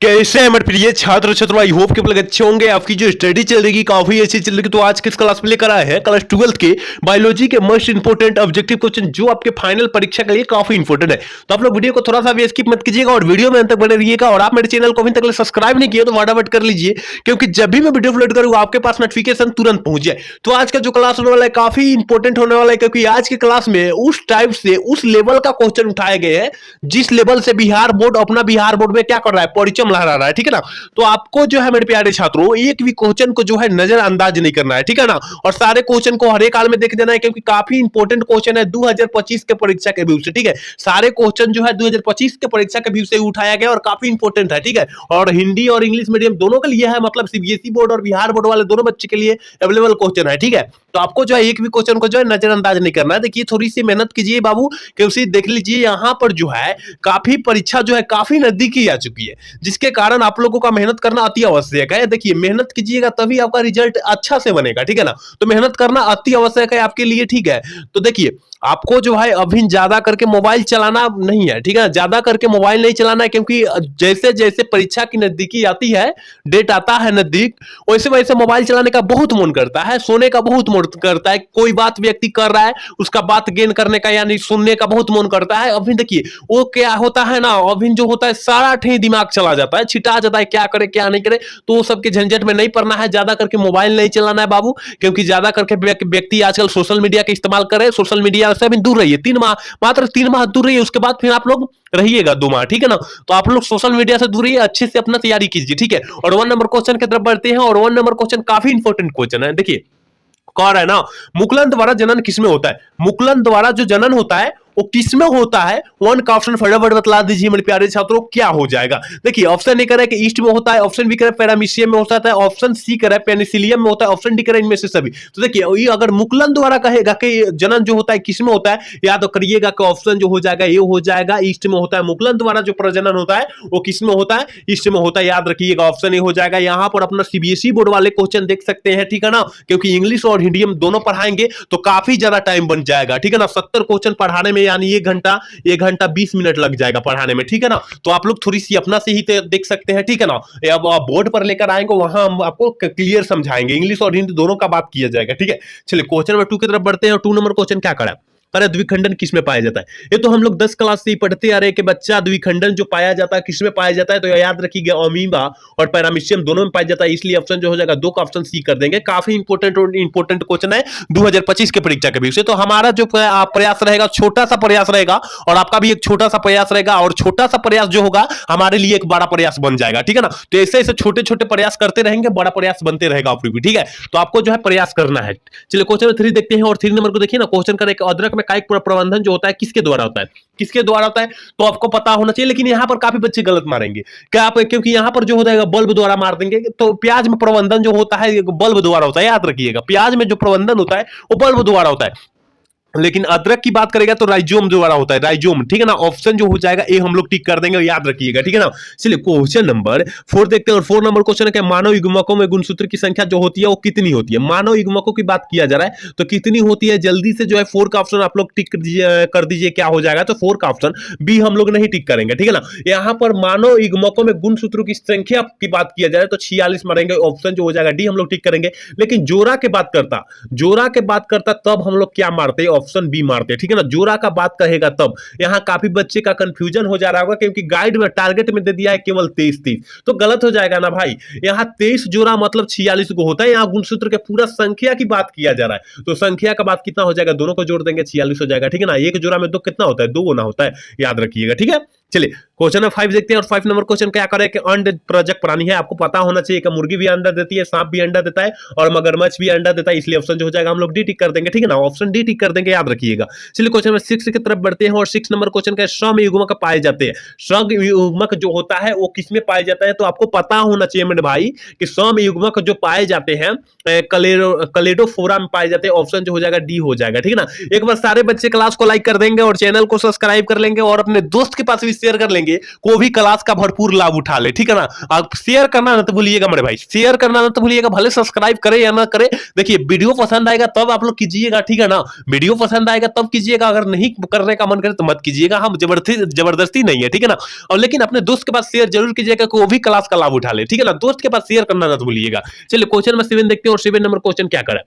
कैसे हैं मेरे प्रिय छात्र छात्र, आई होप के आप लोग अच्छे होंगे। आपकी जो स्टडी चल रही है काफी अच्छी चल रही है। तो आज किस क्लास में लेकर आए हैं क्लास 12th के बायोलॉजी के मोस्ट इंपोर्टेंट ऑब्जेक्टिव क्वेश्चन जो आपके फाइनल परीक्षा के लिए काफी इंपोर्टेंट है। तो आप लोग वीडियो को थोड़ा सा भी स्किप मत कीजिएगा और वीडियो में अंत तक बने रहिएगा। और आप मेरे चैनल को अभी तक सब्सक्राइब नहीं किया तो फटाफट कर लीजिए, क्योंकि जब भी मैं वीडियो अपलोड करूंगा आपके पास नोटिफिकेशन तुरंत पहुंच जाए। तो आज का जो क्लास होने वाला है काफी इंपोर्टेंट होने वाला है, क्योंकि आज के क्लास में उस टाइप से उस लेवल का क्वेश्चन उठाए गए हैं जिस लेवल से बिहार बोर्ड अपना बिहार बोर्ड में क्या कर रहा है, परिचय लहरा रहा है। ठीक है ना। तो आपको जो है मेरे प्यारे छात्रों एक भी क्वेश्चन को जो है नजरअंदाज नहीं करना है। ठीक है ना। और सारे क्वेश्चन को हर एक हाल में देख देना है, क्योंकि काफी इंपोर्टेंट क्वेश्चन है 2025 के परीक्षा के व्यू से। ठीक है। सारे क्वेश्चन जो है 2025 के परीक्षा के व्यू से उठाया गया और काफी इंपोर्टेंट है। ठीक है। और हिंदी और इंग्लिश मीडियम दोनों के लिए है, मतलब सीबीएसई बोर्ड और बिहार बोर्ड वाले दोनों बच्चे के लिए अवेलेबल क्वेश्चन है। ठीक है। तो आपको जो है एक भी क्वेश्चन को जो है नजरअंदाज नहीं करना है। देखिए थोड़ी सी मेहनत कीजिए बाबू, क्योंकि देख लीजिए यहाँ पर जो है काफी परीक्षा जो है काफी नजदीकी आ चुकी है, जिसके कारण आप लोगों का मेहनत करना अति आवश्यक है। देखिए मेहनत कीजिएगा तभी आपका रिजल्ट अच्छा से बनेगा। ठीक है ना। तो मेहनत करना अति आवश्यक है आपके लिए। ठीक है। तो देखिए आपको जो है अभी ज्यादा करके मोबाइल चलाना नहीं है। ठीक है। ज्यादा करके मोबाइल नहीं चलाना है, क्योंकि जैसे जैसे परीक्षा की नजदीकी आती है, डेट आता है नजदीक, वैसे वैसे मोबाइल चलाने का बहुत मन करता है, सोने का बहुत मन करता है। कोई बात व्यक्ति कर रहा है उसका बात गेन करने का यानी सुनने का बहुत मन करता है। अभी देखिए वो क्या होता है ना, अभी जो होता है सारा ठे दिमाग चला जाता है, छिटा जाता है, क्या करे क्या नहीं करे। तो वो सबके झंझट में नहीं पड़ना है, ज्यादा करके मोबाइल नहीं चलाना है बाबू, क्योंकि ज्यादा करके व्यक्ति आजकल सोशल मीडिया का इस्तेमाल करे। सोशल मीडिया से भी दूर रहिए, 3 माह मात्र 3 माह दूर रहिए, उसके बाद फिर आप लोग रहिएगा 2 माह। ठीक है ना। तो आप लोग सोशल मीडिया से दूर रहिए, अच्छे से अपना तैयारी कीजिए। ठीक है। और 1 नंबर क्वेश्चन की तरफ बढ़ते हैं। और 1 नंबर क्वेश्चन काफी इंपॉर्टेंट क्वेश्चन है। देखिए कह रहा है ना, मुकुलन द्वारा जनन किसमें होता है। मुकुलन द्वारा जो जनन होता है वो किसमें होता है। 1 का ऑप्शन फटाफट बतला दीजिए मेरे प्यारे छात्रों, क्या हो जाएगा। देखिए ऑप्शन ए करे कि ईस्ट में होता है, ऑप्शन बी करे पैरामीशियम में होता है, ऑप्शन सी करे पेनिसिलियम में होता है, ऑप्शन डी करे इनमें से सभी। तो देखिए ये अगर मुकुलन द्वारा कहेगा कि जनन जो होता है किसमें होता है, याद तो करिएगा कि ऑप्शन जो हो जाएगा ये हो जाएगा, ईस्ट में होता है। मुकुलन द्वारा जो प्रजनन होता है वो किसमें होता है, ईस्ट में होता है। याद रखिएगा ऑप्शन ए हो जाएगा। यहां पर अपना सीबीएसई बोर्ड वाले क्वेश्चन देख सकते हैं। ठीक है ना। क्योंकि इंग्लिश और हिंदी हम दोनों पढ़ाएंगे तो काफी ज्यादा टाइम बन जाएगा। ठीक है ना। 70 क्वेश्चन पढ़ाने में यानी 1 घंटा 20 मिनट लग जाएगा पढ़ाने में। ठीक है ना। तो आप लोग थोड़ी सी अपना से ही देख सकते हैं। ठीक है ना। अब आप बोर्ड पर लेकर आएंगे वहां हम आपको क्लियर समझाएंगे, इंग्लिश और हिंदी दोनों का बात किया जाएगा। ठीक है। चलिए क्वेश्चन नंबर 2 की तरफ बढ़ते हैं। और 2 नंबर क्वेश्चन क्या करा, अरे द्विखंडन किसमें पाया जाता है। ये तो हम लोग 10 क्लास से ही पढ़ते आ रहे हैं कि बच्चा द्विखंडन जो पाया जाता है किसमें पाया जाता है। तो याद रखिएगा अमीबा और पैरामीशियम दोनों में पाया जाता है, इसलिए ऑप्शन जो हो जाएगा 2 का ऑप्शन सी कर देंगे। काफी इंपोर्टेंट क्वेश्चन है 2025 के परीक्षा के विषय। तो हमारा जो प्रयास रहेगा छोटा सा प्रयास रहेगा, और आपका भी एक छोटा सा प्रयास रहेगा, और छोटा सा प्रयास जो होगा हमारे लिए एक बड़ा प्रयास बन जाएगा। ठीक है ना। तो ऐसे ऐसे छोटे छोटे प्रयास करते रहेंगे, बड़ा प्रयास बनते रहेगा आप लोग भी। ठीक है। तो आपको जो है प्रयास करना है। चलिए क्वेश्चन नंबर 3 देखते हैं। और 3 नंबर को देखिए ना, क्वेश्चन करें अदरक में कायिक प्रबंधन जो होता है किसके द्वारा होता है, किसके द्वारा होता है। तो आपको पता होना चाहिए, लेकिन यहां पर काफी बच्चे गलत मारेंगे क्या आप, क्योंकि यहां पर जो होता है बल्ब द्वारा मार देंगे। तो प्याज में प्रबंधन जो होता है बल्ब द्वारा होता है। याद रखिएगा प्याज में जो प्रबंधन होता है वो बल्ब द्वारा होता है, लेकिन अदरक की बात करेगा तो राइजोम द्वारा होता है, राइजोम। ठीक है ना। ऑप्शन जो हो जाएगा ए हम लोग टिक कर देंगे, याद रखिएगा। ठीक है ना। चलिए क्वेश्चन नंबर 4 देखते हैं। और 4 नंबर क्वेश्चन है कि मानव युग्मकों में गुणसूत्र की संख्या जो होती है वो कितनी होती है। मानव युग्मकों की बात किया जा रहा है तो कितनी होती है, जल्दी से जो है 4 का ऑप्शन आप लोग टिक कर दीजिए, क्या हो जाएगा। तो 4 का ऑप्शन बी हम लोग नहीं टिक करेंगे। ठीक है ना। यहां पर मानव युग्मकों में गुणसूत्रों की संख्या की बात किया जा रहा है तो 46 मारेंगे, ऑप्शन जो हो जाएगा डी हम लोग टिक करेंगे। लेकिन जोरा के बात करता तब हम लोग क्या मारते, ऑप्शन बी मारते। ठीक है ना। जोरा का बात कहेगा तब, यहां काफी बच्चे का कंफ्यूजन हो जा रहा होगा, क्योंकि गाइड में टारगेट में दे दिया है केवल 23, तो गलत हो जाएगा ना भाई। यहां 23 जोरा मतलब 46 को होता है। यहां गुणसूत्र के पूरा संख्या की बात किया जा रहा है, तो संख्या का बात कितना हो जाएगा, दोनों को जोड़ देंगे 46 हो जाएगा। ठीक है ना। एक जोरा में 2 कितना होता है, 2 गुना होता है, याद रखिएगा। ठीक है। चलिए क्वेश्चन नंबर 5 देखते हैं। और 5 नंबर क्वेश्चन क्या करे कि अंड प्रजक प्राणी है, आपको पता होना चाहिए कि मुर्गी भी अंडा देती है, सांप भी अंडा देता है, और मगरमच्छ भी अंडा देता है, इसलिए ऑप्शन जो हो जाएगा हम लोग डी टिक कर देंगे। ठीक है ना। ऑप्शन डी टिक कर देंगे, याद रखिएगा। चलिए क्वेश्चन नंबर 6 की तरफ बढ़ते हैं। और 6 नंबर क्वेश्चन का श्रम युग्मक पाए जाते हैं। श्रम युग्मक जो होता है वो किसमें पाए जाता है, तो आपको पता होना चाहिए मेरे भाई कि श्रम युग्मक जो पाए जाते हैं कलेडोफोरा में पाए जाते हैं, ऑप्शन जो हो जाएगा डी हो जाएगा। ठीक है ना। एक बार सारे बच्चे क्लास को लाइक कर देंगे और चैनल को सब्सक्राइब कर लेंगे और अपने दोस्त के पास भी शेयर कर लेंगे, को भी क्लास का भरपूर लाभ उठा ले, ठीक है ना। आप शेयर करना ना तो भूलिएगा मेरे भाई, शेयर करना ना तो भूलिएगा, भले सब्सक्राइब करे या ना करे। देखिए वीडियो पसंद आएगा तब आप लोग कीजिएगा, ठीक है ना, वीडियो पसंद आएगा तब कीजिएगा, अगर नहीं करने का मन करे तो मत कीजिएगा। हम जबरदस्ती नहीं है, ठीक है ना। और लेकिन अपने दोस्त के पास शेयर जरूर कीजिएगा कि वो भी क्लास का लाभ उठा ले, ठीक है ना। दोस्त के पास शेयर करना ना तो भूलिएगा। चलिए क्वेश्चन नंबर 7 देखते हैं, और 7 नंबर क्वेश्चन क्या करा।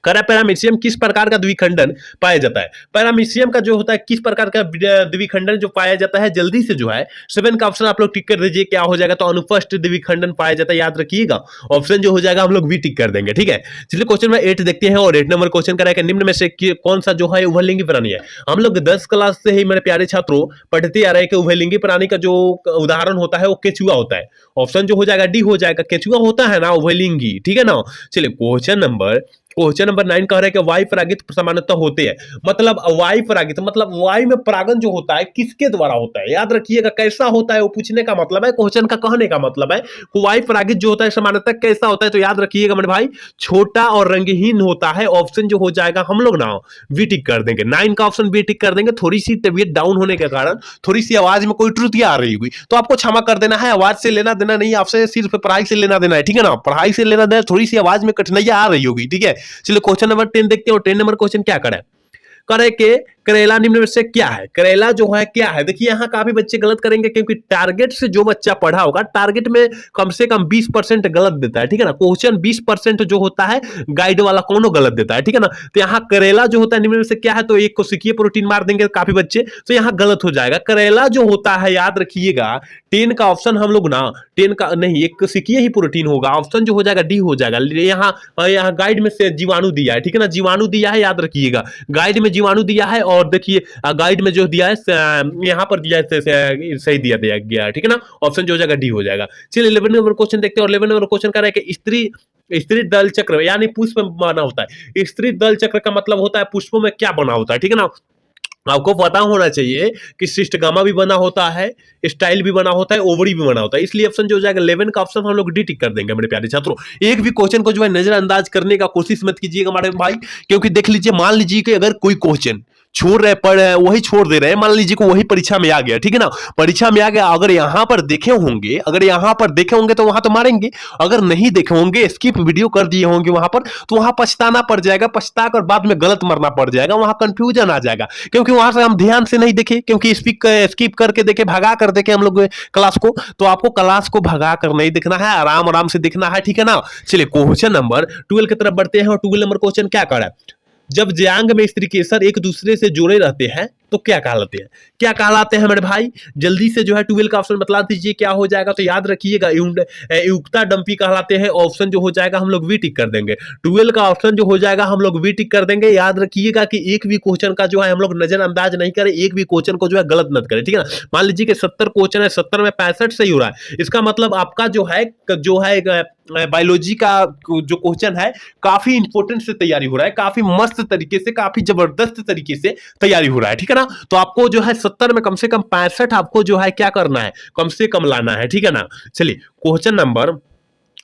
पैरामीशियम किस प्रकार का द्विखंडन पाया जाता है। पैरामीशियम का जो होता है किस प्रकार का द्विखंडन जो पाया जाता है, जल्दी से जो है 7 का ऑप्शन आप लोग टिक कर दीजिए, क्या हो जाएगा। तो अनुपस्थ द्विखंडन पाया जाता है, याद रखिएगा। ऑप्शन जो हो जाएगा हम लोग भी टिक कर देंगे, ठीक है। चलिए क्वेश्चन नंबर 8 देखते हैं, और 8 नंबर क्वेश्चन कराएगा, निम्न में से कौन सा जो है उभयलिंगी प्राणी है। हम लोग 10 क्लास से ही मेरे प्यारे छात्रों पढ़ते आ रहे हैं कि उभयलिंगी प्राणी का जो उदाहरण होता है वो केचुआ होता है। ऑप्शन जो हो जाएगा डी हो जाएगा, केचुआ होता है ना उभयलिंगी, ठीक है ना। चलिए क्वेश्चन नंबर 9 कह रहे हैं कि वायु परागित सामान्यतः होते हैं। मतलब वायु परागित मतलब वायु में परागन जो होता है किसके द्वारा होता है, याद रखिएगा। कैसा होता है वो पूछने का मतलब है, क्वेश्चन का कहने का मतलब है वायु परागित जो होता है सामान्यतः कैसा होता है। तो याद रखिएगा मेरे भाई, छोटा और रंगहीन होता है। ऑप्शन जो हो जाएगा हम लोग ना बी टिक कर देंगे, 9 का ऑप्शन बी टिक कर देंगे। थोड़ी सी तबीयत डाउन होने के कारण थोड़ी सी आवाज में कोई त्रुटियां आ रही होगी तो आपको क्षमा कर देना है। आवाज से लेना देना नहीं, आपसे सिर्फ पढ़ाई से लेना देना है, ठीक है ना। पढ़ाई से लेना देना, थोड़ी सी आवाज में कठिनाइयां आ रही होगी, ठीक है। चलिए क्वेश्चन नंबर 10 देखते हैं, और 10 नंबर क्वेश्चन क्या करें। करे के करेला निम्न में से क्या है। करेला जो है क्या है, देखिए यहाँ काफी बच्चे गलत करेंगे, क्योंकि टारगेट से जो बच्चा पढ़ा होगा टारगेट में कम से कम 20% गलत देता है, ठीक है ना। क्वेश्चन 20% जो होता है गाइड वाला कोनो गलत देता है, ठीक है ना। तो यहाँ करेला जो होता है निम्न में से क्या है, तो एक कोशिकीय प्रोटीन मार देंगे काफी बच्चे, तो यहाँ गलत हो जाएगा। करेला जो होता है याद रखिएगा 10 का ऑप्शन हम लोग ना 10 का नहीं, एक कोशिकीय ही प्रोटीन होगा। ऑप्शन जो हो जाएगा डी हो जाएगा। यहाँ गाइड में से जीवाणु दिया है, ठीक है ना, जीवाणु दिया है, याद रखिएगा। गाइड में जीवाणु दिया है, और देखिए गाइड में जो दिया है यहाँ पर दिया है, सही दिया गया, ठीक है ना। ऑप्शन जो हो जाएगा डी हो जाएगा। चलिए 11 नंबर क्वेश्चन देखते हैं, और 11 नंबर क्वेश्चन कर रहा है कि स्त्री दल चक्र यानी पुष्प में बना होता है। स्त्री दल चक्र का मतलब होता है पुष्पों में क्या बना होता है, ठीक है ना। आपको पता होना चाहिए कि सिस्टगामा भी बना होता है, स्टाइल भी बना होता है, ओवरी भी बना होता है। इसलिए ऑप्शन जो हो जाएगा 11 का ऑप्शन हम लोग डी टिक कर देंगे मेरे प्यारे छात्रों। एक भी क्वेश्चन को जो है नजरअंदाज करने का कोशिश मत कीजिएगा हमारे भाई, क्योंकि देख लीजिए, मान लीजिए कि अगर कोई क्वेश्चन छोड़ रहे पढ़ रहे वही छोड़ दे रहे हैं, मान लीजिए को वही परीक्षा में आ गया, ठीक है ना, परीक्षा में आ गया, अगर यहाँ पर देखे होंगे तो वहां तो मारेंगे, अगर नहीं देखे होंगे स्किप वीडियो कर दिए होंगे वहां पर, तो वहां पछताना पड़ जाएगा, पछता कर बाद में गलत मरना पड़ जाएगा, वहां कंफ्यूजन आ जाएगा। क्योंकि वहां से हम ध्यान से नहीं देखे, क्योंकि स्किप करके देखे, भगा कर देखे हम लोग क्लास को, तो आपको क्लास को भगा कर नहीं देखना है, आराम आराम से देखना है, ठीक है ना। चलिए क्वेश्चन नंबर 12 की तरफ बढ़ते हैं, और 12 नंबर क्वेश्चन क्या कर रहा है। जब ज्यांग में स्त्री केसर एक दूसरे से जुड़े रहते हैं तो क्या कहलाते हैं मेरे भाई, जल्दी से जो है 12 का ऑप्शन बता दीजिए क्या हो जाएगा। तो याद रखिएगा युक्ता डंपी कहलाते हैं। ऑप्शन जो हो जाएगा हम लोग वी टिक कर देंगे। 12 का ऑप्शन जो हो जाएगा हम लोग वी टिक कर देंगे। याद रखिएगा कि एक भी क्वेश्चन का जो है हम लोग नजरअंदाज नहीं करें, एक भी क्वेश्चन को जो है गलत मत करें, ठीक है ना। मान लीजिए कि 70 क्वेश्चन है, 70 में 65 सही हो रहा है, इसका मतलब आपका जो है बायोलॉजी का जो क्वेश्चन है काफी इंपोर्टेंट से तैयारी हो रहा है, काफी मस्त तरीके से, काफी जबरदस्त तरीके से तैयारी हो रहा है, ठीक है ना। तो आपको जो है 70 में कम से कम 65 आपको जो है क्या करना है, कम से कम लाना है, ठीक है ना। चलिए क्वेश्चन नंबर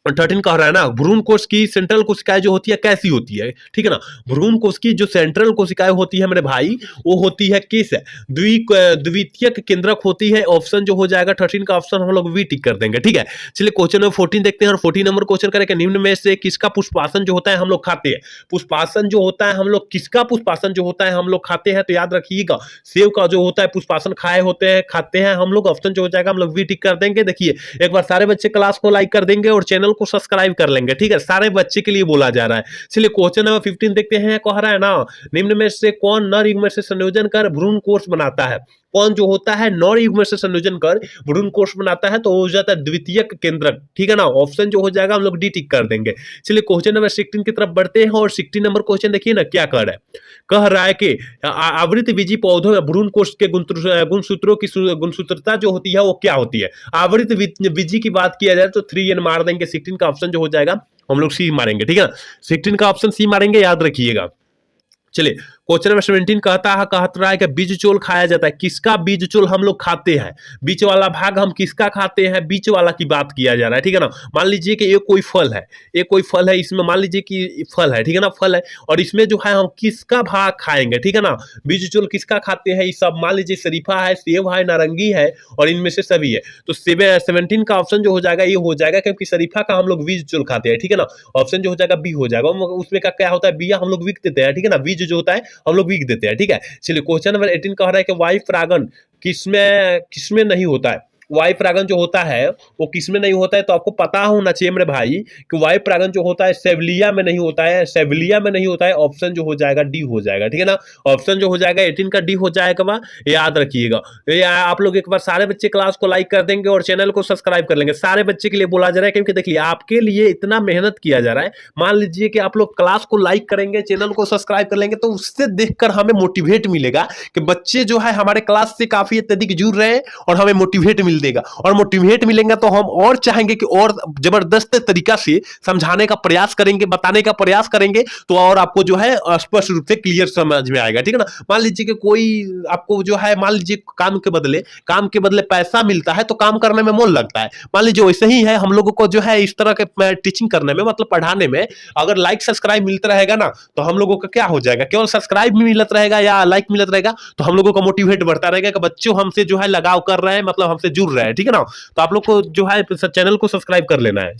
13 कह रहा है ना, भ्रूण कोश की सेंट्रल कोशिकाएं जो होती है कैसी होती है, ठीक है ना। भ्रूण कोश की जो सेंट्रल कोशिकाएं होती है मेरे भाई, वो होती है किस द्वितीयक केंद्रक होती है। ऑप्शन जो हो जाएगा 13 का ऑप्शन हम लोग वी टिक कर देंगे, ठीक है। चलिए क्वेश्चन नंबर 14 देखते हैं, और 14 नंबर क्वेश्चन करेंगे, निम्न में से किसका पुष्पासन जो होता है हम लोग खाते हैं। पुष्पासन जो होता है हम लोग किसका पुष्पासन जो होता है हम लोग खाते हैं। तो याद रखिएगा सेव का जो होता है पुष्पासन खाते हैं हम लोग। ऑप्शन जो हो जाएगा हम लोग वी टिक कर देंगे। देखिए एक बार सारे बच्चे क्लास को लाइक कर देंगे और चैनल को सब्सक्राइब कर लेंगे, ठीक है, सारे बच्चे के लिए बोला जा रहा है। चलिए क्वेश्चन नंबर 15 देखते हैं, कह रहा है ना, निम्न में से कौन नर युग्म से संयोजन कर भ्रूण कोश बनाता है। कौन जो होता है नर युग्म से संयोजन कर भ्रूण कोश बनाता है, तो हो जाता है द्वितीयक केंद्रक, ठीक है ना। ऑप्शन जो हो जाएगा हम लोग डी टिक कर देंगे। चलिए क्वेश्चन नंबर 16 की तरफ बढ़ते हैं, और 16 नंबर क्वेश्चन देखिए ना क्या कह रहा है कि आवृत बीजी पौधों में भ्रूण कोश के गुणसूत्रों की गुणसूत्रता जो होती है वो क्या होती है। आवृत बीजी की बात किया जाए तो 3n मार देंगे। 16 का ऑप्शन जो हो जाएगा हम लोग सी मारेंगे, ठीक है ना। 16 का ऑप्शन सी मारेंगे, याद रखिएगा। चलिए क्वेश्चन नंबर 17 कहत रहा है कि बीज चोल खाया जाता है, किसका बीज चोल हम लोग खाते हैं, बीच वाला भाग हम किसका खाते हैं, बीच वाला की बात किया जा रहा है, ठीक है ना। मान लीजिए कि ये कोई फल है, ये कोई फल है, इसमें मान लीजिए कि फल है, ठीक है ना, फल है, और इसमें जो है हम किसका भाग खाएंगे, ठीक है ना, बीज चोल किसका खाते हैं, ये सब मान लीजिए शरीफा है, सेब है, नारंगी है, और इनमें से सभी है। तो 17 का ऑप्शन जो हो जाएगा ये हो जाएगा, क्योंकि शरीफा का हम लोग बीज चोल खाते हैं, ठीक है ना। ऑप्शन जो हो जाएगा बी हो जाएगा। उसमें का क्या होता है, बिया हम लोग बिक देते हैं, ठीक है ना, बीज जो होता है हम लोग बिक देते हैं, ठीक है। चलिए क्वेश्चन नंबर 18 कह रहा है कि वायु परागन किसमें किसमें नहीं होता है, वायु परागन जो होता है वो किसमें नहीं होता है, तो आपको पता होना चाहिए मेरे भाई कि वायु परागन जो होता है सेवलिया में नहीं होता है, सेवलिया में नहीं होता है। ऑप्शन जो हो जाएगा डी हो जाएगा, ठीक है ना। ऑप्शन जो हो जाएगा 18 का डी हो जाएगा, याद रखिएगा। आप लोग एक बार सारे बच्चे क्लास को लाइक कर देंगे और चैनल को सब्सक्राइब कर लेंगे। सारे बच्चे के लिए बोला जा रहा है, क्योंकि देखिए आपके लिए इतना मेहनत किया जा रहा है। मान लीजिए कि आप लोग क्लास को लाइक करेंगे, चैनल को सब्सक्राइब कर लेंगे, तो उससे देखकर हमें मोटिवेट मिलेगा कि बच्चे जो है हमारे क्लास से काफी अत्यधिक जुड़ रहे हैं, और हमें मोटिवेट मिल देगा, और मोटिवेट मिलेंगे तो हम और चाहेंगे कि और जबरदस्त तरीका से समझाने का प्रयास करेंगे, बताने का प्रयास करेंगे, तो और आपको जो है स्पष्ट रूप से क्लियर समझ में आएगा, ठीक है ना। मान लीजिए कि कोई आपको जो है, मान लीजिए काम के बदले पैसा मिलता है, तो काम करने में मन लगता है। मान लीजिए वैसे ही है हम लोगों को जो है इस तरह के टीचिंग करने में, मतलब पढ़ाने में, अगर लाइक सब्सक्राइब मिलता रहेगा ना, तो हम लोगों का क्या हो जाएगा, केवल सब्सक्राइब मिलता रहेगा या लाइक मिलता रहेगा, तो हम लोगों का मोटिवेट बढ़ता रहेगा कि बच्चों हमसे जो है लगाव कर रहे हैं, मतलब हमसे जुड़ रहे हैं, ठीक है ना। तो आप लोग को जो है चैनल को सब्सक्राइब कर लेना है।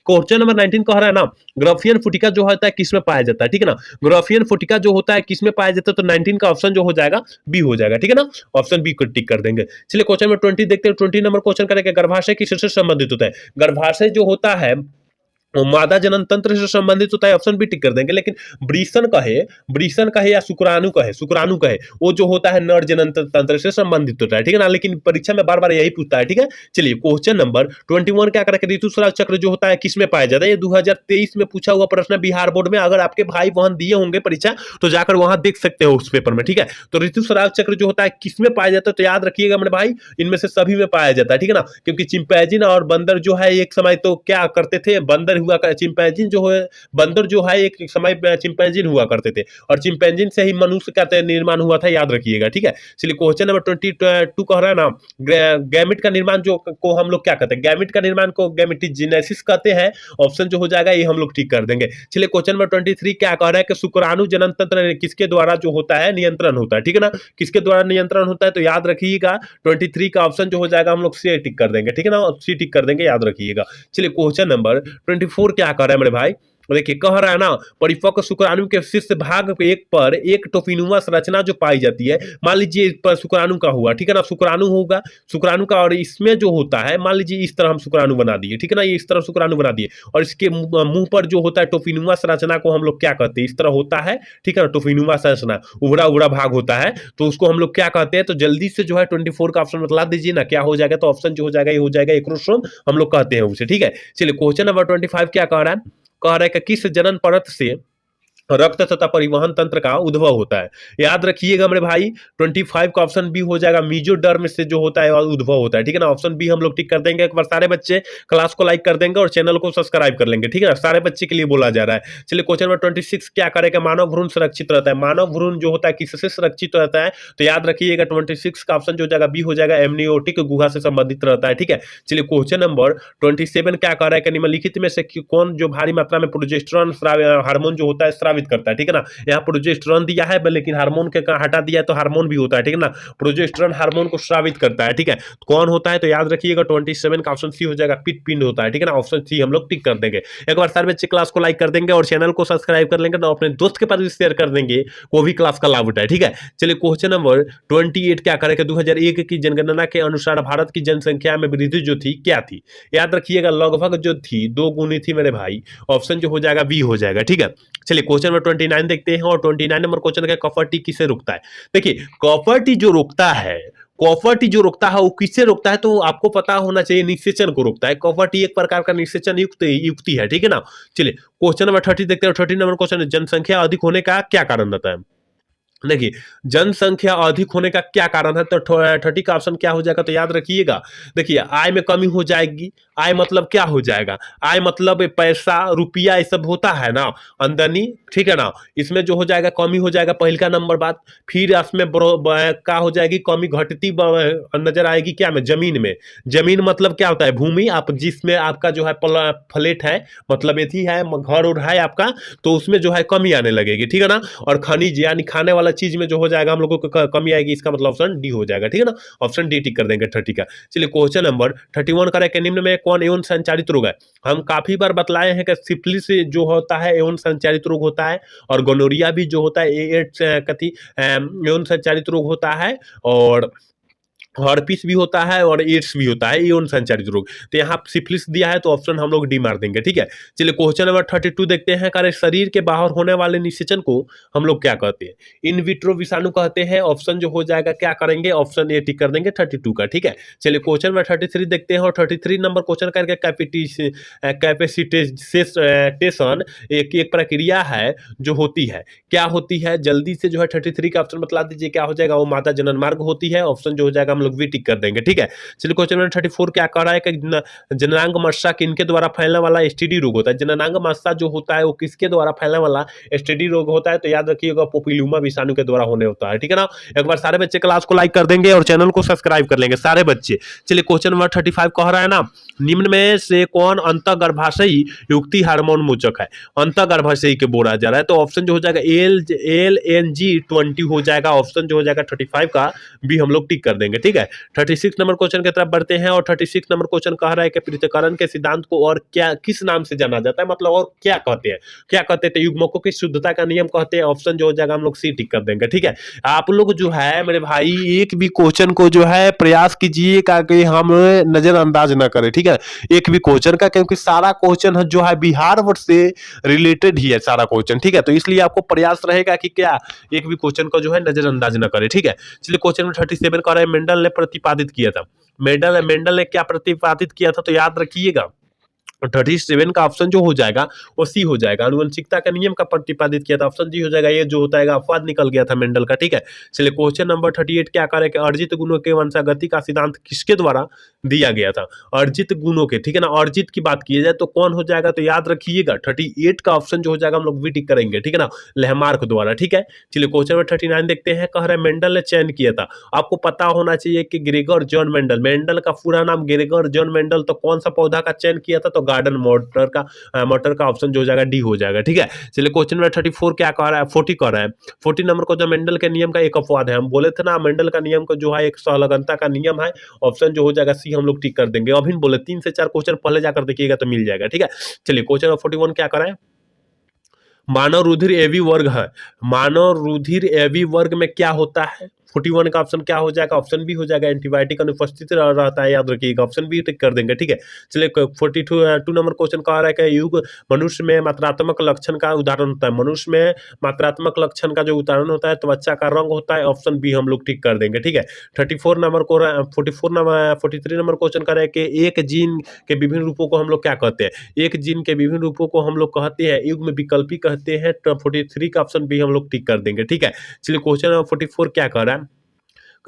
क्वेश्चन नंबर 19 कह रहा है ना, ग्राफियन फुटिका जो होता है किसमें पाया जाता है, ठीक है ना। ग्राफियन फुटिका जो होता है किसमें पाया जाता है, तो 19 का ऑप्शन जो हो जाएगा बी हो जाएगा, ठीक है ना। ऑप्शन बी को टिक कर देंगे। चलिए क्वेश्चन नंबर 20 देखते हैं। 20 नंबर क्वेश्चन करेंगे, गर्भाशय किससे संबंधित होता है। गर्भाशय जो होता है मादा जनन तंत्र से संबंधित होता है, ऑप्शन भी टिक कर देंगे। लेकिन वृषण कहे या शुक्राणु कहे, वो जो होता है नर जनन तंत्र से संबंधित होता है, ठीक है ना। लेकिन परीक्षा में बार बार यही पूछता है, ठीक है। चलिए क्वेश्चन नंबर 21 क्या करेंगे, ऋतुस्राव चक्र जो होता है किसमें पाया जाता है। ये 2023 में पूछा हुआ प्रश्न बिहार बोर्ड में, अगर आपके भाई बहन दिए होंगे परीक्षा तो जाकर वहां देख सकते हो उस पेपर में, ठीक है। तो ऋतुस्राव चक्र जो होता है किसमें पाया जाता है, तो याद रखिएगा मेरे भाई, इनमें से सभी में पाया जाता है, ठीक है ना। क्योंकि चिंपैंजी और बंदर जो है एक समय तो क्या करते थे, बंदर हुआ चिंपैंजीन जो है, बंदर जो है एक समय चिंपैंजीन हुआ करते थे, और चिंपैंजीन से ही मनुष्य का निर्माण हुआ था, याद रखिएगा, ठीक है। चलिए क्वेश्चन नंबर 22 कह रहा है ना, गैमेट का निर्माण जो को हम लोग क्या कहते हैं, गैमेट का निर्माण को गैमेटोजेनेसिस कहते हैं। ऑप्शन जो हो जाएगा ये हम लोग ठीक कर देंगे। चलिए क्वेश्चन नंबर 23 क्या कह रहा है कि शुक्राणु जनन तंत्र किसके द्वारा जो होता है नियंत्रण होता है, ठीक है ना। किसके द्वारा नियंत्रण होता है, तो याद रखिएगा 23 का ऑप्शन जो हो जाएगा हम लोग सी टिक कर देंगे, ठीक है ना, सी टिक कर देंगे, याद रखिएगा। चलिए क्वेश्चन नंबर 24 क्या कह रहा है मेरे भाई, देखिए कह रहा है ना, परिपक्व शुक्राणु के शीर्ष भाग एक पर एक टोफिनुमा संरचना जो पाई जाती है। मान लीजिए पर शुक्राणु का हुआ, ठीक है ना, शुक्राणु होगा, शुक्राणु का, और इसमें जो होता है मान लीजिए इस तरह हम शुक्राणु बना दिए, ठीक है ना, ये इस तरह शुक्राणु बना दिए, और इसके मुंह पर जो होता है टोफिनुमा संरचना को हम लोग क्या कहते हैं, इस तरह होता है, ठीक है ना, टोफिनुमा संरचना उभरा उभरा भाग होता है, तो उसको हम लोग क्या कहते हैं। तो जल्दी से जो है 24 का ऑप्शन बता दीजिए ना, क्या हो जाएगा, तो ऑप्शन जो हो जाएगा ये हो जाएगा एक्रोसोम, हम लोग कहते हैं उसे, ठीक है। चलिए क्वेश्चन नंबर 25 क्या कह रहा है, कह रहा है कि किस जनन परत से रक्त तथा परिवहन तंत्र का उद्भव होता है। याद रखिएगा मेरे भाई 25 का ऑप्शन बी हो जाएगा, मीजोडर्म से जो होता है उद्भव होता है, ठीक है ना। ऑप्शन बी हम लोग टिक कर देंगे। एक बार सारे बच्चे क्लास को लाइक कर देंगे और चैनल को सब्सक्राइब कर लेंगे, ठीक है ना, सारे बच्चे के लिए बोला जा रहा है। चलिए क्वेश्चन नंबर 26 क्या करेगा, मानव भ्रूण सुरक्षित रहता है। मानव भ्रूण जो होता है किससे सुरक्षित रहता है, तो याद रखिएगा 26 का ऑप्शन जो हो जाएगा बी हो जाएगा, एमनियोटिक गुहा से संबंधित रहता है, ठीक है। चलिए क्वेश्चन नंबर 27 क्या कह रहा है कि निम्नलिखित में से कौन जो भारी मात्रा में प्रोजेस्टेरोन हार्मोन जो होता है स्रावित करता है, ठीक है ना। यहाँ प्रोजेस्टेरोन दिया है लेकिन हार्मोन के हटा दिया है, तो हार्मोन भी होता है, ठीक है ना। प्रोजेस्टेरोन हार्मोन को स्रावित करता है, ठीक है। कौन होता है, तो याद रखिएगा 27 का ऑप्शन सी हो जाएगा, पित्तपिंड होता है, ठीक है ना। ऑप्शन सी हम लोग टिक कर देंगे। एक बार सारे बच्चे क्लास को लाइक कर देंगे और चैनल को सब्सक्राइब कर लेंगे, तो अपने दोस्त के पास भी शेयर कर देंगे, वो भी क्लास का लाभ उठाए, ठीक है। चलिए क्वेश्चन नंबर 28 क्या करेगा, 2001 की जनगणना के अनुसार भारत की जनसंख्या में वृद्धि जो थी क्या थी। याद रखिएगा लगभग जो थी 2 गुनी थी मेरे भाई। ऑप्शन जो हो जाएगा बी हो जाएगा, ठीक है। चलिए क्वेश्चन नंबर 29 देखते हैं, और 29 नंबर क्वेश्चन का कॉपर टी किसे रोकता है। देखिए कॉपर टी जो रोकता है, वो किससे रोकता है, तो आपको पता होना चाहिए, निषेचन को रोकता है। कॉपर टी एक प्रकार का निषेचन युक्ति है, ठीक है ना। चलिए क्वेश्चन नंबर 30 देखते हैं। 30 नंबर क्वेश्चन, जनसंख्या अधिक होने का क्या कारण रहता है। देखिए जनसंख्या अधिक होने का क्या कारण है, तो 30 का ऑप्शन क्या हो जाएगा, तो याद रखिएगा, देखिए आय में कमी हो जाएगी, आय मतलब क्या हो जाएगा, आय मतलब पैसा रुपया ये सब होता है ना, आमदनी, ठीक है ना। इसमें जो हो जाएगा कमी हो जाएगा पहल का नंबर बात। फिर इसमें क्या हो जाएगी, कमी घटती नजर आएगी क्या में, जमीन में। जमीन मतलब क्या होता है, भूमि, आप जिसमें आपका जो है फ्लैट है, मतलब यथी है, घर उर है आपका, तो उसमें जो है कमी आने लगेगी, ठीक है ना। और खनिज यानी खाने वाला चीज में जो हो जाएगा हम लोगों को कमी आएगी, इसका मतलब ऑप्शन डी हो जाएगा, ठीक है ना। ऑप्शन डी टिक कर देंगे 30 का। चलिए क्वेश्चन नंबर 31 करें कि निम्न में कौन यौन संचारित रोग है। हम काफी बार बतलाए हैं कि सिफिलिस जो होता है यौन संचारित रोग होता है, और गोनोरिया भी जो होता है एड्स कथी यौन संचारित रोग होता है, और हर्पिस भी होता है, और एड्स भी होता है, यौन संचारित रोग। तो यहाँ सिफिलिस दिया है तो ऑप्शन हम लोग डी मार देंगे, ठीक है। चलिए क्वेश्चन नंबर 32 देखते हैं। कार्य शरीर के बाहर होने वाले निषेचन को हम लोग क्या कहते हैं, इन विट्रो विषाणु कहते हैं। ऑप्शन जो हो जाएगा क्या करेंगे, ऑप्शन ए टिक कर देंगे 32 का, ठीक है। चलिए क्वेश्चन नंबर 33 देखते हैं, और 33 नंबर क्वेश्चन करके कैपेसिटेशन एक प्रक्रिया है जो होती है, क्या होती है, जल्दी से जो है 33 का ऑप्शन बतला दीजिए क्या हो जाएगा। वो माता जनन मार्ग होती है, ऑप्शन जो हो जाएगा हम लोग भी टिक कर देंगे, ठीक है। चलिए क्वेश्चन नंबर 34 क्या कह रहा है कि जननांग मस्सा किनके द्वारा फैलने वाला एसटीडी रोग होता है। जननांग मस्सा जो होता है वो किसके द्वारा फैलने वाला एसटीडी रोग होता है, तो याद रखिएगा पोपिलुमा विषाणु के द्वारा होने होता है, ठीक है ना। एक बार सारे बच्चे क्लास को लाइक कर देंगे और चैनल को सब्सक्राइब कर लेंगे सारे बच्चे। चलिए क्वेश्चन नंबर 35 कह रहा है ना, निम्न में से कौन अंतःगर्भाशयी युक्ति हार्मोन मोचक है। अंतःगर्भाशयी के बोला जा रहा है, तो ऑप्शन जो हो जाएगा LNG20 हो जाएगा। ऑप्शन जो हो जाएगा 35 का भी हम लोग टिक कर देंगे, ठीक है। 36 नंबर क्वेश्चन की तरफ बढ़ते हैं, और 36 नंबर क्वेश्चन कह रहा है कि पृथक्करण के सिद्धांत को और क्या किस नाम से जाना जाता है, मतलब और क्या कहते हैं, क्या कहते हैं, तो युग्मकों की शुद्धता का नियम कहते हैं। ऑप्शन जो हो जाएगा हम लोग सी टिक कर देंगे, ठीक है। आप लोग जो है मेरे भाई एक भी क्वेश्चन को जो है प्रयास कीजिएगा कि हम नजरअंदाज ना करें, ठीक है, एक भी क्वेश्चन का, क्योंकि सारा क्वेश्चन जो है बिहार वर्ष से रिलेटेड ही है सारा क्वेश्चन, ठीक है। तो इसलिए आपको प्रयास रहेगा कि क्या एक भी क्वेश्चन को जो है नजरअंदाज ना करें, ठीक है। चलिए क्वेश्चन में 37 का रहा है, मेंडल ने प्रतिपादित किया था। मेंडल ने क्या प्रतिपादित किया था, तो याद रखिएगा 37 का ऑप्शन जो हो जाएगा वो सी हो जाएगा। आनुवंशिकता का नियम का प्रतिपादित किया था, ऑप्शन जी हो जाएगा। ये जो होता है अपवाद निकल गया था मेंडल का, ठीक है। चलिए क्वेश्चन नंबर 38 क्या करें कि अर्जित गुणों के वंशागति का सिद्धांत किसके द्वारा दिया गया था। अर्जित गुणों के, ठीक है ना, अर्जित की बात की जाए तो कौन हो जाएगा, तो याद रखिएगा 38 का ऑप्शन जो हो जाएगा हम लोग भी टिक करेंगे, ठीक है ना, लेहमार्क द्वारा, ठीक है। चलिए क्वेश्चन नंबर 39 देखते हैं। कह रहे मेंडल ने चयन किया था, आपको पता होना चाहिए कि ग्रेगर जॉन मेंडल, मेंडल का पूरा नाम ग्रेगर जॉन मेंडल, तो कौन सा पौधा का चयन किया था, तो गार्डन मटर का ऑप्शन जो हो जाएगा डी हो जाएगा, ठीक है। चलिए क्वेश्चन नंबर 34 क्या कह रहा है, 40 कह रहा है। 40 नंबर को जो मेंडल के नियम का एक अपवाद है, हम बोले थे ना मेंडल का नियम को जो है एक सहलगनता का नियम है, ऑप्शन जो हो जाएगा सी हम लोग टिक कर देंगे। अभी बोले 3 से 4 क्वेश्चन पहले जाकर देखिएगा तो मिल जाएगा, ठीक है। चलिए क्वेश्चन नंबर 41 क्या कर रहा है, मानव रुधिर एवी वर्ग है, मानव रुधिर एवी वर्ग में क्या होता है। 41 का ऑप्शन क्या हो जाएगा, ऑप्शन बी हो जाएगा। एंटीबायोटिक अनुपस्थित रहता है, याद रखिएगा, ऑप्शन बी टिक कर देंगे, ठीक है। चलिए 42 नंबर क्वेश्चन कह रहा है कि युग मनुष्य में मात्रात्मक लक्षण का उदाहरण होता है। मनुष्य में मात्रात्मक लक्षण का जो उदाहरण होता है त्वचा का रंग होता है, ऑप्शन बी हम लोग टिक कर देंगे, ठीक है। 44 नंबर 43 नंबर क्वेश्चन कर रहे हैं कि एक जीन के विभिन्न रूपों को हम लोग क्या कहते हैं। एक जीन के विभिन्न रूपों को हम लोग कहते हैं युग्म विकल्पी कहते हैं। 43 का ऑप्शन बी हम लोग टिक कर देंगे, ठीक है। चलिए क्वेश्चन नंबर 44 क्या कर रहा है,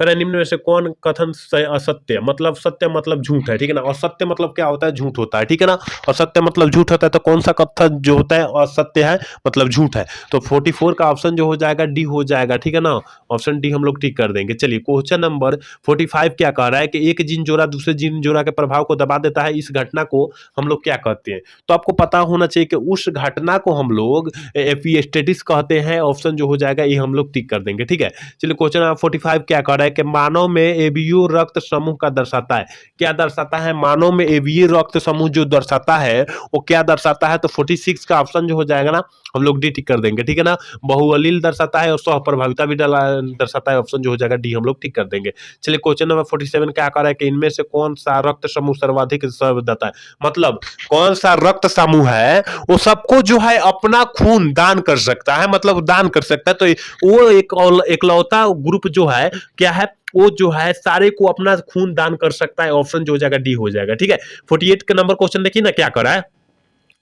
करें निम्न में से कौन कथन असत्य, मतलब सत्य मतलब झूठ है, ठीक है ना। असत्य मतलब क्या होता है, झूठ होता है, ठीक है ना। असत्य मतलब झूठ होता है, तो कौन सा कथन जो होता है असत्य है मतलब झूठ है, तो 44 का ऑप्शन जो हो जाएगा डी हो जाएगा, ठीक है ना। ऑप्शन डी हम लोग टिक कर देंगे। चलिए क्वेश्चन नंबर 45 क्या कह रहा है कि एक जीन जोड़ा दूसरे जीन जोड़ा के प्रभाव को दबा देता है, इस घटना को हम लोग क्या कहते हैं। तो आपको पता होना चाहिए कि उस घटना को हम लोग एपिस्टेटिस कहते हैं, ऑप्शन जो हो जाएगा ये हम लोग टिक कर देंगे, ठीक है। चलिए क्वेश्चन नंबर 45 क्या कह रहा है कि मानव में एबीओ रक्त समूह का दर्शाता है, क्या दर्शाता है, मानव में एबीओ रक्त समूह जो दर्शाता है वो क्या दर्शाता है, तो 46 का ऑप्शन जो हो जाएगा ना हम लोग डी टिक कर देंगे, ठीक है ना। बहुअलील दर्शाता है और सह प्रभाविता भी दर्शाता है, ऑप्शन जो हो जाएगा डी हम लोग टिक कर देंगे। चलिए क्वेश्चन नंबर 47 क्या कह रहा है कि इनमें से कौन सा रक्त समूह सर्वाधिक देता है, मतलब कौन सा रक्त समूह है वो सबको जो है अपना खून दान कर सकता है, मतलब दान कर सकता है, तो वो एक एकलौता ग्रुप जो है क्या है, वो जो है सारे को अपना खून दान कर सकता है, ऑप्शन जो हो जाएगा डी हो जाएगा, ठीक है। 48 का नंबर क्वेश्चन देखिए ना क्या कर रहा है,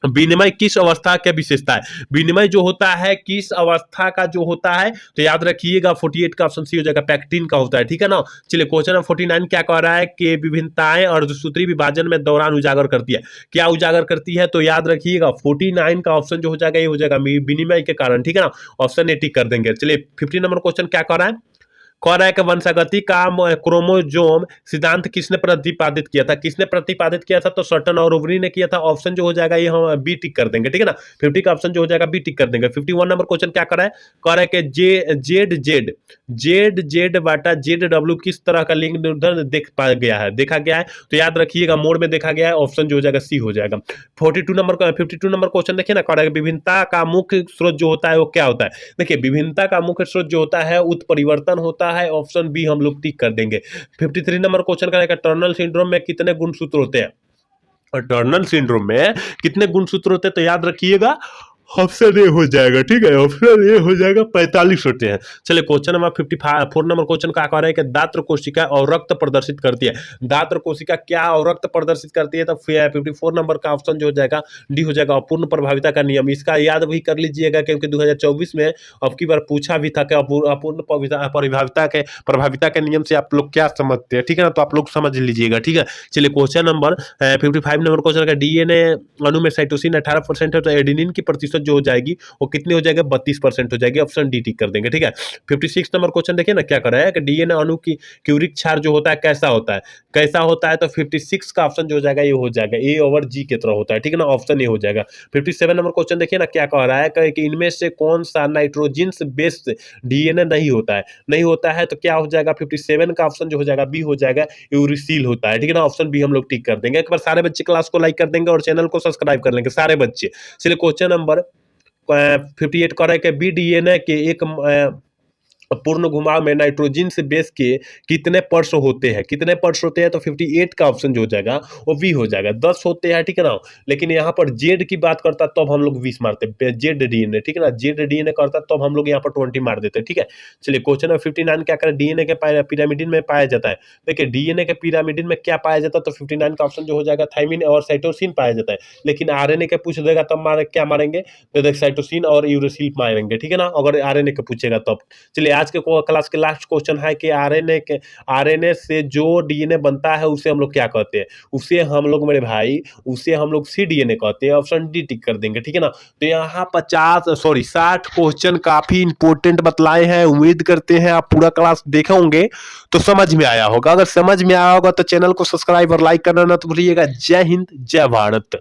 विनिमय किस अवस्था की विशेषता है? विनिमय जो होता है किस अवस्था का जो होता है, तो याद रखिएगा 48 का ऑप्शन सी हो जाएगा, पैक्टिन का होता है, ठीक है ना। चलिए क्वेश्चन नंबर 49 क्या कह रहा है कि विभिन्नताएं अर्धसूत्री विभाजन में दौरान उजागर करती है। क्या उजागर करती है? तो याद रखिएगा 49 का ऑप्शन जो हो जाएगा ये हो जाएगा विनिमय के कारण, ठीक है ना। ऑप्शन ए टिक कर देंगे। चलिए 50 नंबर क्वेश्चन क्या कह रहा है? कह रहा है कि वंशागति का क्रोमोजोम सिद्धांत किसने प्रतिपादित किया था? किसने प्रतिपादित किया था? तो सर्टन और ओवरी ने किया था। ऑप्शन जो हो जाएगा ये हम बी टिक कर देंगे, ठीक है ना। 50 का ऑप्शन जो हो जाएगा बी टिक कर देंगे। 51 नंबर क्वेश्चन क्या कर रहा है? कह रहा है कि जेड जेड जेड जेड बाटा जेड डब्ल्यू किस तरह का लिंग निर्धारण देखा गया है। तो याद रखिएगा मोड में देखा गया है। ऑप्शन जो हो जाएगा सी हो जाएगा। 52 नंबर क्वेश्चन देखिए ना, कह रहा है विभिन्नता का मुख्य स्रोत जो होता है वो क्या होता है। देखिए विभिन्नता का मुख्य स्रोत जो होता है उत्परिवर्तन होता है। ऑप्शन बी हम लोग टिक कर देंगे। 53 नंबर क्वेश्चन करेगा टर्नल सिंड्रोम में कितने गुणसूत्र होते हैं। और टर्नल सिंड्रोम में कितने गुणसूत्र होते हैं? तो याद रखिएगा ऑप्शन ए हो जाएगा, ठीक है। ऑप्शन ए हो जाएगा 45 होते हैं। चलिए क्वेश्चन नंबर 54 नंबर क्वेश्चन का कह रहा है कि दात्र कोशिका और रक्त प्रदर्शित करती है। दात्र कोशिका क्या और रक्त प्रदर्शित करती है? तो 54 नंबर का ऑप्शन जो हो जाएगा डी हो जाएगा अपूर्ण प्रभाविता का नियम। इसका याद भी कर लीजिएगा क्योंकि 2024 में अब की बार पूछा भी था कि अपूर्ण प्रभाविता के नियम से आप लोग क्या समझते हैं, ठीक है ना। तो आप लोग समझ लीजिएगा, ठीक है। चलिए क्वेश्चन नंबर 55 नंबर क्वेश्चन का डीएनए अणु में साइटोसिन 18% है, तो एडेनिन की प्रतिशत जो हो जाएगी वो कितनी हो जाएगी? 32% हो जाएगी। ऑप्शन डी टिक कर देंगे, ठीक है। 56 नंबर क्वेश्चन देखिए ना क्या कर रहा है कि डीएनए अणु की क्यूरिक क्षार जो होता है कैसा होता है, कैसा होता है। तो 56 का ऑप्शन जो हो जाएगा ये हो जाएगा ए ओवर जी की तरह होता है, ठीक है ना। ऑप्शन ए हो जाएगा। 57 नंबर क्वेश्चन देखिए ना क्या कह रहा है कि इनमें से कौन सा नाइट्रोजन बेस्ड डीएनए नहीं होता है, नहीं होता है। तो क्या हो जाएगा? 57 का ऑप्शन जो हो जाएगा बी हो जाएगा यूरिसिल होता है, ठीक है ना। ऑप्शन बी हम लोग टिक कर देंगे। एक बार सारे बच्चे क्लास को लाइक कर देंगे और चैनल को सब्सक्राइब कर लेंगे सारे बच्चे। चलिए क्वेश्चन नंबर 58 कह रहा है कि बी डीएनए के एक पूर्ण घुमाव में नाइट्रोजन से बेस के कितने पर्स होते हैं? कितने पर्स होते हैं? तो 58 का ऑप्शन जो हो जाएगा वो बी हो जाएगा, 10 होते हैं, ठीक है ना। लेकिन यहाँ पर जेड की बात करता तब हम लोग 20 मारते, जेड डीएनए, ठीक है ना। जेड डीएनए करता तब हम लोग यहाँ पर 20 मार देते, ठीक है। चलिए क्वेश्चन नंबर 59 क्या करें? डीएनए के पिरामिडिन में पाया जाता है। देखिए डीएनए के पिरामिडिन में क्या पाया जाता है? तो 59 का ऑप्शन जो हो जाएगा थाइमिन और साइटोसिन पाया जाता है। लेकिन आरएनए के पूछ देगा तब क्या मारेंगे? तो देख साइटोसिन और यूरेसिल मारेंगे, ठीक है ना, अगर आरएनए के पूछेगा तब। चलिए आज के क्लास के लास्ट क्वेश्चन है कि आरएनए से जो डीएनए बनता है उसे हम लोग क्या कहते हैं? उसे हम लोग मेरे भाई उसे हम लोग सी डीएनए कहते हैं। ऑप्शन डी टिक कर देंगे, ठीक है ना। तो यहाँ 60 क्वेश्चन काफी इंपोर्टेंट बतलाए हैं। उम्मीद करते हैं आप पूरा क्लास देखे होंगे तो समझ में आया होगा। अगर समझ में आया होगा तो चैनल को सब्सक्राइब और लाइक करना ना तो भूलिएगा। जय हिंद, जय भारत।